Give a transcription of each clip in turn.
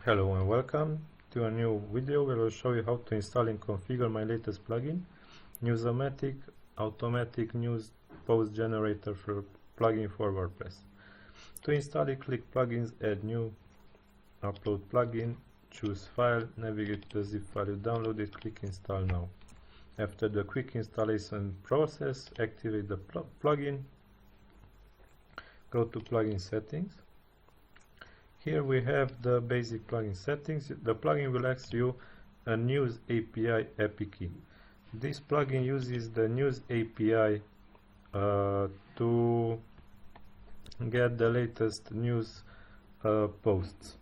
Hello and welcome to a new video where I'll show you how to install and configure my latest plugin, Newsomatic automatic news post generator for plugin for WordPress. To install it, click Plugins, Add New, Upload Plugin, choose File, navigate to the zip file you downloaded, click Install Now. After the quick installation process, activate the plugin, go to Plugin Settings. Here we have the basic plugin settings. The plugin will ask you a News API API key. This plugin uses the News API to get the latest news posts.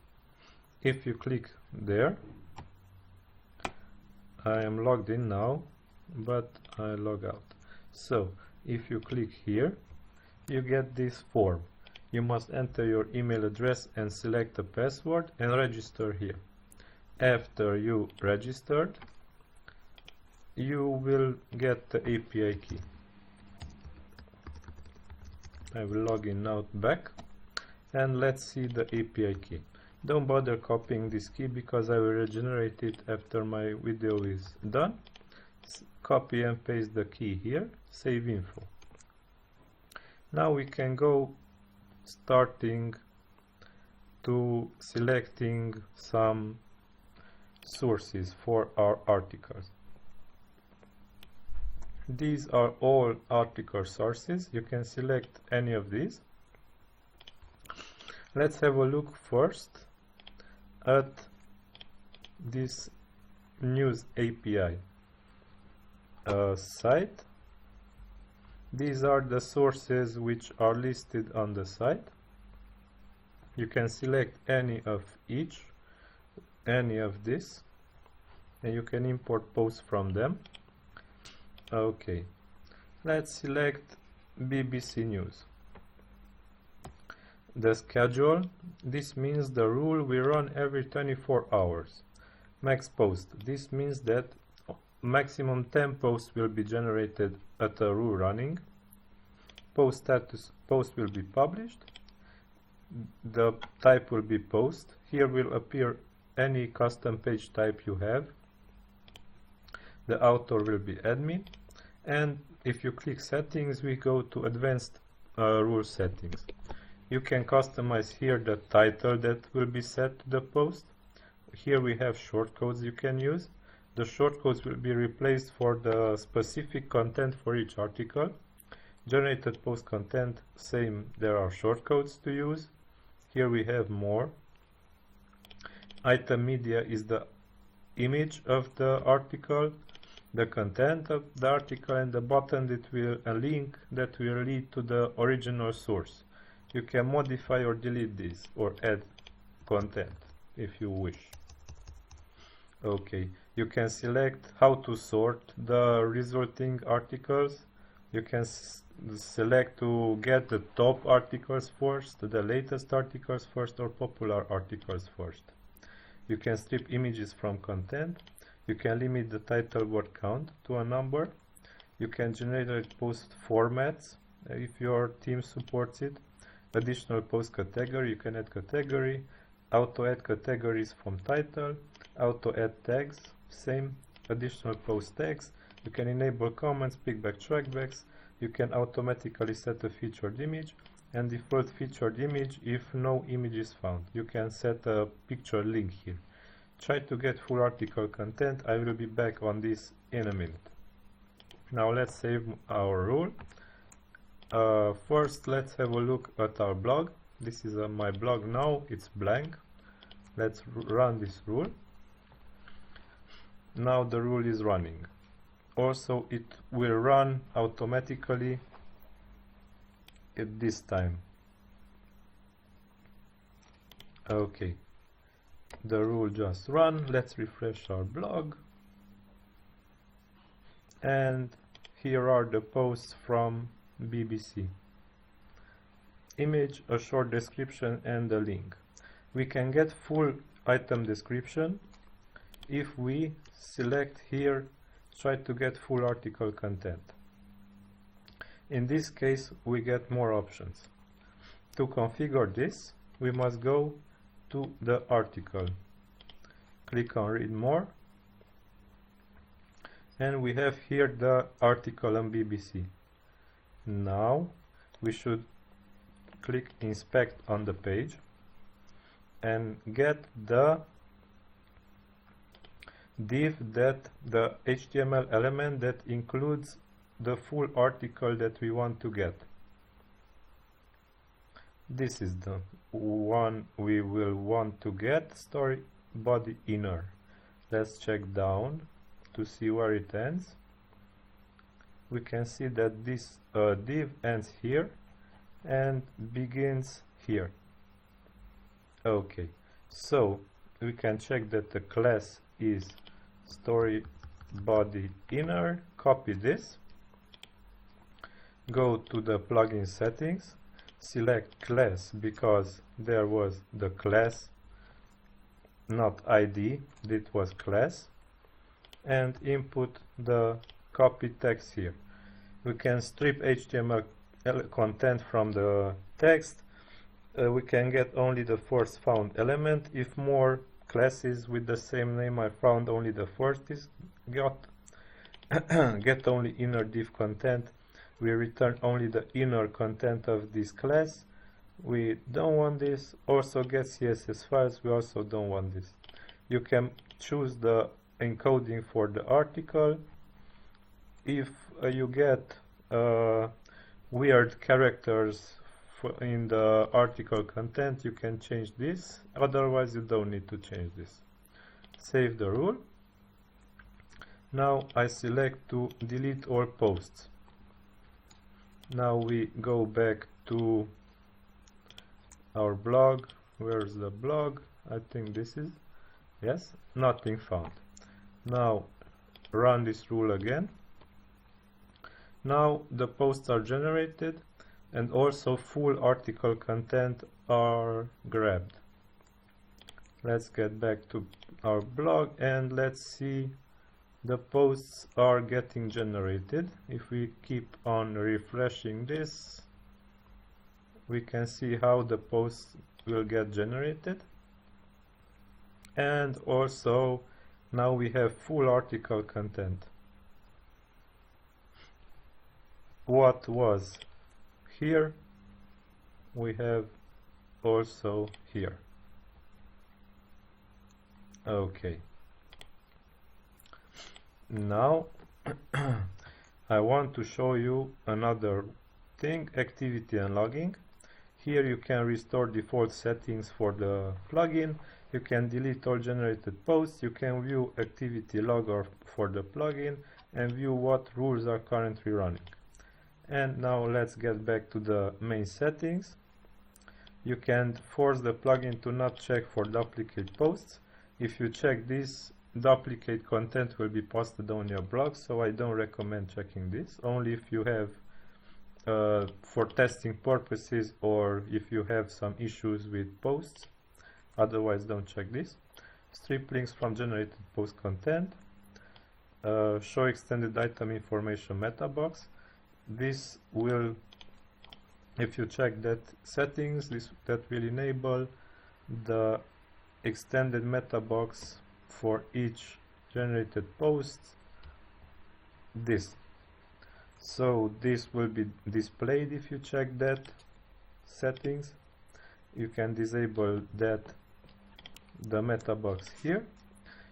If you click there, I am logged in now, but I log out. So if you click here, you get this form. You must enter your email address and select a password and register here. After you registered, you will get the API key. I will log in now back and let's see the API key. Don't bother copying this key because I will regenerate it after my video is done. Copy and paste the key here, save info. Now we can go starting to selecting some sources for our articles. These are all article sources. You can select any of these. Let's have a look first at this News API site. These are the sources which are listed on the site. You can select any of each, any of this, and you can import posts from them. Okay, let's select BBC News. The schedule, this means the rule we run every 24 hours. Max post, this means that maximum 10 posts will be generated at a rule running. Post status, post will be published. The type will be post. Here will appear any custom page type you have. The author will be admin. And if you click settings, we go to advanced rule settings. You can customize here the title that will be set to the post. Here we have shortcodes you can use. The shortcodes will be replaced for the specific content for each article. Generated post content, same, there are shortcodes to use. Here we have more. Item media is the image of the article, the content of the article, and the button that will a link that will lead to the original source. You can modify or delete this or add content if you wish. Okay, you can select how to sort the resulting articles. You can select to get the top articles first, the latest articles first, or popular articles first. You can strip images from content. You can limit the title word count to a number. You can generate post formats if your team supports it. Additional post category, you can add category. Auto add categories from title. Auto add tags, same. Additional post tags. You can enable comments, pickback, trackbacks. You can automatically set a featured image and default featured image if no image is found. You can set a picture link here. Try to get full article content. I will be back on this in a minute. Now let's save our rule. First let's have a look at our blog. This is my blog now, it's blank. Let's run this rule. Now the rule is running. Also it will run automatically at this time. Okay, the rule just run. Let's refresh our blog, and here are the posts from BBC. Image, a short description, and a link. We can get full item description if we select here try to get full article content. In this case we get more options. To configure this we must go to the article. click on read more, and we have here the article on BBC. Now we should click inspect on the page and get the div, that the HTML element that includes the full article that we want to get. This is the one we will want to get, story body inner. Let's check down to see where it ends. We can see that this div ends here and begins here. Okay, so we can check that the class is story body inner. Copy this, go to the plugin settings, select class because there was the class, not ID, it was class, and input the copy text here. We can strip HTML content from the text. We can get only the first found element. If more classes with the same name are found, only the first is got. Get only inner div content. We return only the inner content of this class. We don't want this. Also get CSS files. We also don't want this. You can choose the encoding for the article. If you get weird characters in the article content, you can change this. Otherwise, you don't need to change this. Save the rule. Now I select to delete all posts. Now we go back to our blog. Where's the blog? I think this is, yes, nothing found. Now run this rule again. Now the posts are generated and also full article content are grabbed. Let's get back to our blog and let's see the posts are getting generated. If we keep on refreshing this, we can see how the posts will get generated. And also now we have full article content. What was here, we have also here. Okay. Now I want to show you another thing, activity and logging. Here you can restore default settings for the plugin. You can delete all generated posts. You can view activity logger for the plugin and view what rules are currently running. And now let's get back to the main settings. You can force the plugin to not check for duplicate posts. If you check this, duplicate content will be posted on your blog, so I don't recommend checking this. Only if you have for testing purposes or if you have some issues with posts. Otherwise, don't check this. Strip links from generated post content. Show extended item information meta box. This will, if you check that settings, that will enable the extended meta box for each generated post. So this will be displayed if you check that settings. You can disable that, the meta box here.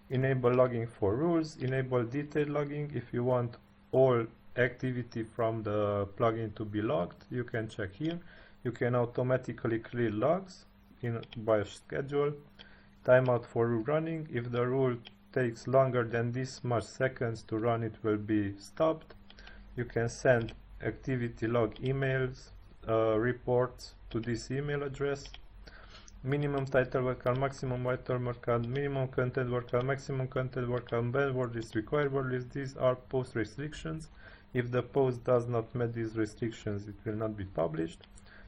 Enable logging for rules. Enable detailed logging. If you want all activity from the plugin to be logged, you can check here. You can automatically clear logs by schedule. Timeout for rule running. If the rule takes longer than this much seconds to run, it will be stopped. You can send activity log emails, reports to this email address. Minimum title word count, maximum title word count, minimum content word count, maximum content word count, banned word list, required word list. These are post restrictions. If the post does not meet these restrictions, it will not be published.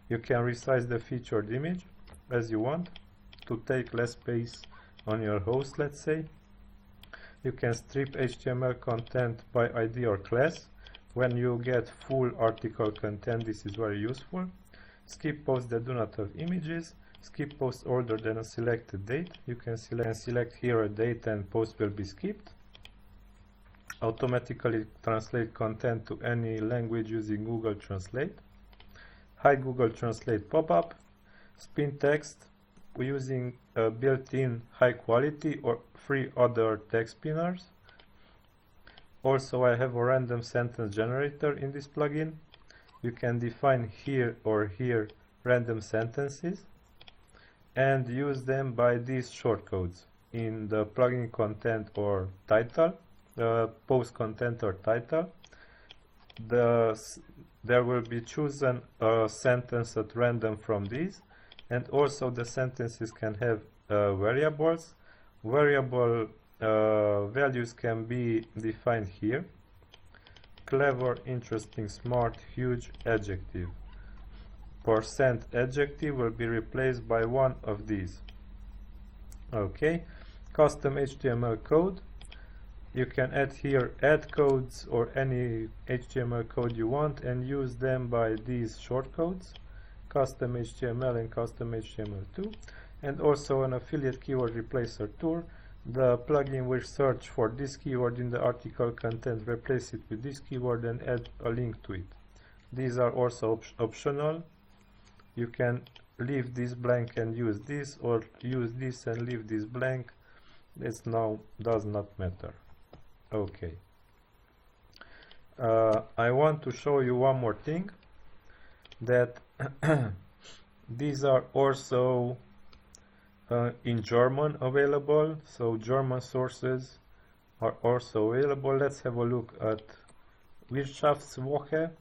You can resize the featured image as you want to take less space on your host, let's say. You can strip HTML content by ID or class. When you get full article content, this is very useful. Skip posts that do not have images. skip post older than a selected date. You can select here a date and post will be skipped. Automatically translate content to any language using Google Translate. Hide Google Translate pop-up. Spin text using built-in high quality or free other text spinners. Also, I have a random sentence generator in this plugin. You can define here or here random sentences and use them by these shortcodes in the plugin content or title, post content or title. There will be chosen a sentence at random from these, and also the sentences can have variables. Variable values can be defined here. Clever, interesting, smart, huge, adjective. Percent adjective will be replaced by one of these. Okay, custom HTML code. You can add here add codes or any HTML code you want and use them by these shortcodes, custom HTML and custom HTML2, and also an affiliate keyword replacer tool. The plugin will search for this keyword in the article content, replace it with this keyword and add a link to it. These are also optional. You can leave this blank and use this, or use this and leave this blank. This now does not matter. Okay. I want to show you one more thing, that these are also in German available, so German sources are also available. Let's have a look at Wirtschaftswoche.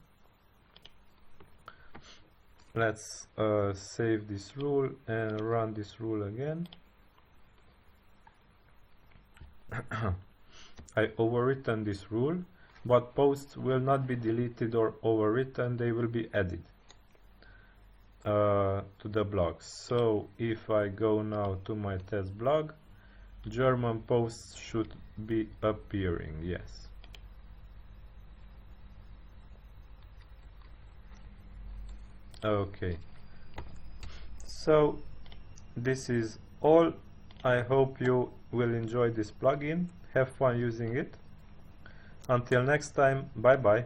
Let's save this rule and run this rule again. I overwritten this rule, but posts will not be deleted or overwritten, they will be added to the blog. So if I go now to my test blog, German posts should be appearing, yes. Okay, so this is all. I hope you will enjoy this plugin. Have fun using it. Until next time, bye bye.